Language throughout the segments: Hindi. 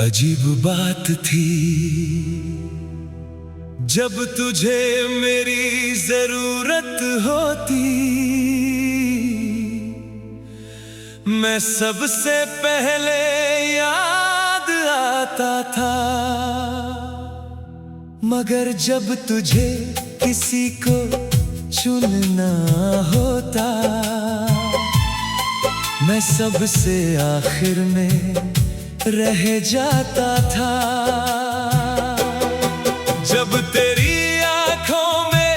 अजीब बात थी जब तुझे मेरी जरूरत होती, मैं सबसे पहले याद आता था। मगर जब तुझे किसी को चुनना होता, मैं सबसे आखिर में रह जाता था। जब तेरी आंखों में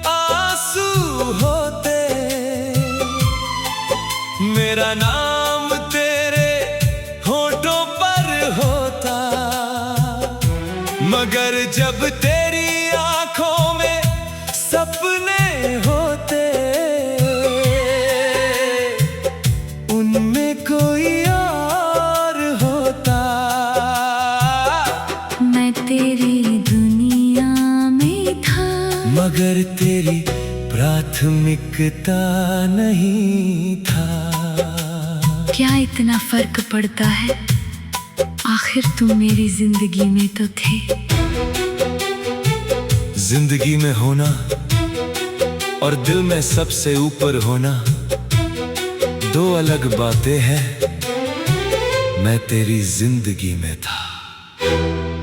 आंसू होते, मेरा नाम तेरे होठों पर होता। मगर जब तेरी आंखों में सपने होते, उनमें कोई और होता। मैं तेरी दुनिया में था, मगर तेरी प्राथमिकता नहीं था। क्या इतना फर्क पड़ता है, आखिर तुम मेरी जिंदगी में तो थे। जिंदगी में होना और दिल में सबसे ऊपर होना दो अलग बातें हैं। मैं तेरी जिंदगी में था,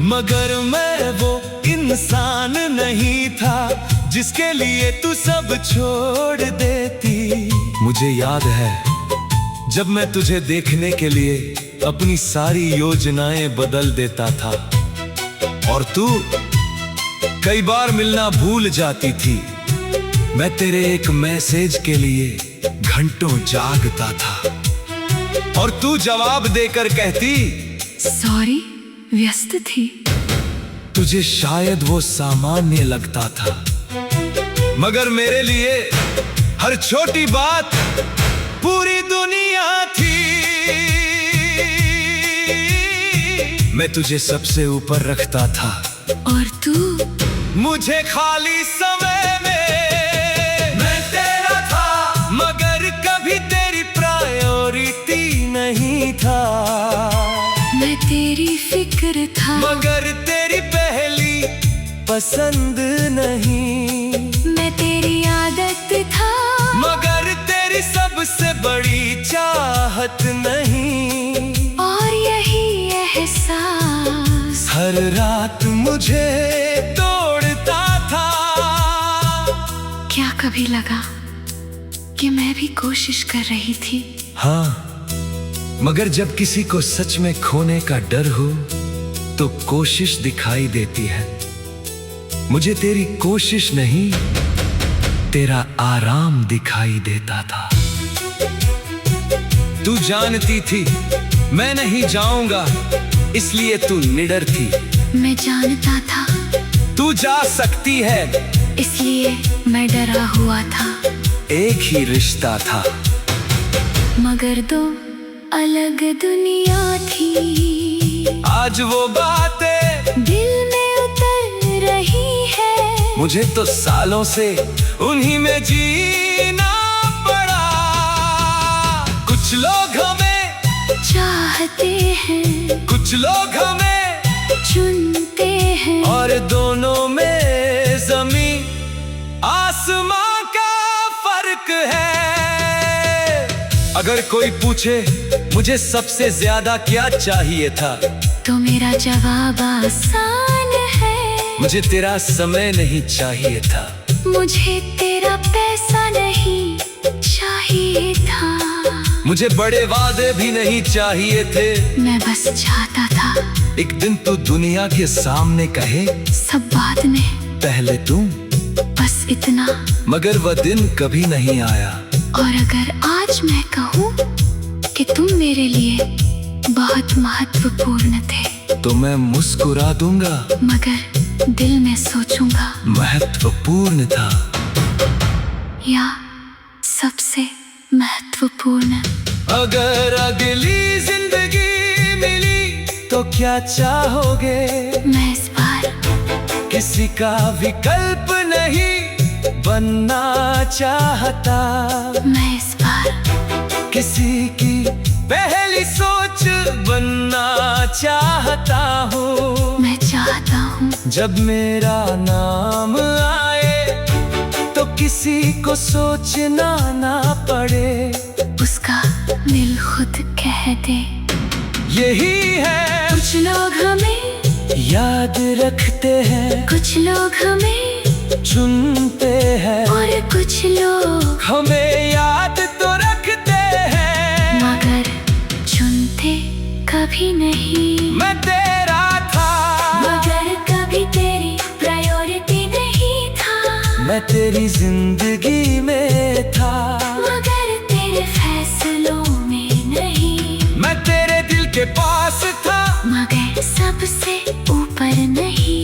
मगर मैं वो इंसान नहीं था जिसके लिए तू सब छोड़ देती। मुझे याद है जब मैं तुझे देखने के लिए अपनी सारी योजनाएं बदल देता था, और तू कई बार मिलना भूल जाती थी। मैं तेरे एक मैसेज के लिए घंटों जागता था, और तू जवाब देकर कहती, सॉरी, व्यस्त थी। तुझे शायद वो सामान्य लगता था, मगर मेरे लिए हर छोटी बात पूरी दुनिया थी। मैं तुझे सबसे ऊपर रखता था, और तू मुझे खाली समय में मैं तेरा था, मगर कभी तेरी प्रायोरिटी नहीं था। मैं तेरी फिक्र था, मगर तेरी पहली पसंद नहीं। मैं तेरी आदत था, मगर तेरी सबसे बड़ी चाहत नहीं। और यही एहसास हर रात मुझे तोड़ता था। क्या कभी लगा कि मैं भी कोशिश कर रही थी? हाँ, मगर जब किसी को सच में खोने का डर हो तो कोशिश दिखाई देती है। मुझे तेरी कोशिश नहीं, तेरा आराम दिखाई देता था। तू जानती थी मैं नहीं जाऊंगा, इसलिए तू निडर थी। मैं जानता था तू जा सकती है, इसलिए मैं डरा हुआ था। एक ही रिश्ता था, मगर दो अलग दुनिया थी। आज वो बातें दिल में उतर रही है। मुझे तो सालों से उन्हीं में जीना पड़ा। कुछ लोग हमें चाहते हैं, कुछ लोग हमें चुनते हैं, और दोनों में जमीन आसमां का फर्क है। अगर कोई पूछे मुझे सबसे ज्यादा क्या चाहिए था, तो मेरा जवाब आसान है। मुझे तेरा समय नहीं चाहिए था। मुझे तेरा पैसा नहीं चाहिए था। मुझे बड़े वादे भी नहीं चाहिए थे। मैं बस चाहता था एक दिन तू दुनिया के सामने कहे, सब बाद में, पहले तुम, बस इतना। मगर वह दिन कभी नहीं आया। और अगर आज मैं कहूँ कि तुम मेरे लिए बहुत महत्वपूर्ण थे, तो मैं मुस्कुरा दूंगा, मगर दिल में सोचूंगा महत्वपूर्ण था या सबसे महत्वपूर्ण। अगर अगली जिंदगी मिली तो क्या चाहोगे? मैं इस बार किसी का विकल्प नहीं बनना चाहता। मैं इस बार किसी की पहली सोच बनना चाहता हूँ। मैं चाहता हूँ जब मेरा नाम आए तो किसी को सोचना ना पड़े, उसका दिल खुद कह दे। यही है कुछ लोग हमें याद रखते हैं, कुछ लोग हमें चुनते हैं, और कुछ लोग हमें याद तो रखते हैं, मगर चुनते कभी नहीं। मैं तेरा था मगर कभी तेरी प्रायोरिटी नहीं था। मैं तेरी जिंदगी में था, मगर तेरे फैसलों में नहीं। मैं तेरे दिल के पास था, मगर सबसे ऊपर नहीं।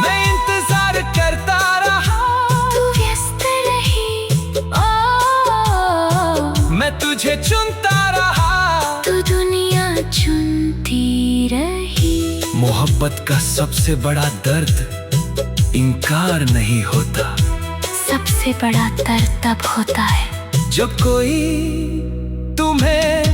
मैं इंतजार करता रहा, तू व्यस्त रही। मैं तुझे चुनता रहा, तू दुनिया चुनती रही। मोहब्बत का सबसे बड़ा दर्द इनकार नहीं होता, सबसे बड़ा दर्द तब होता है जब कोई तुम्हें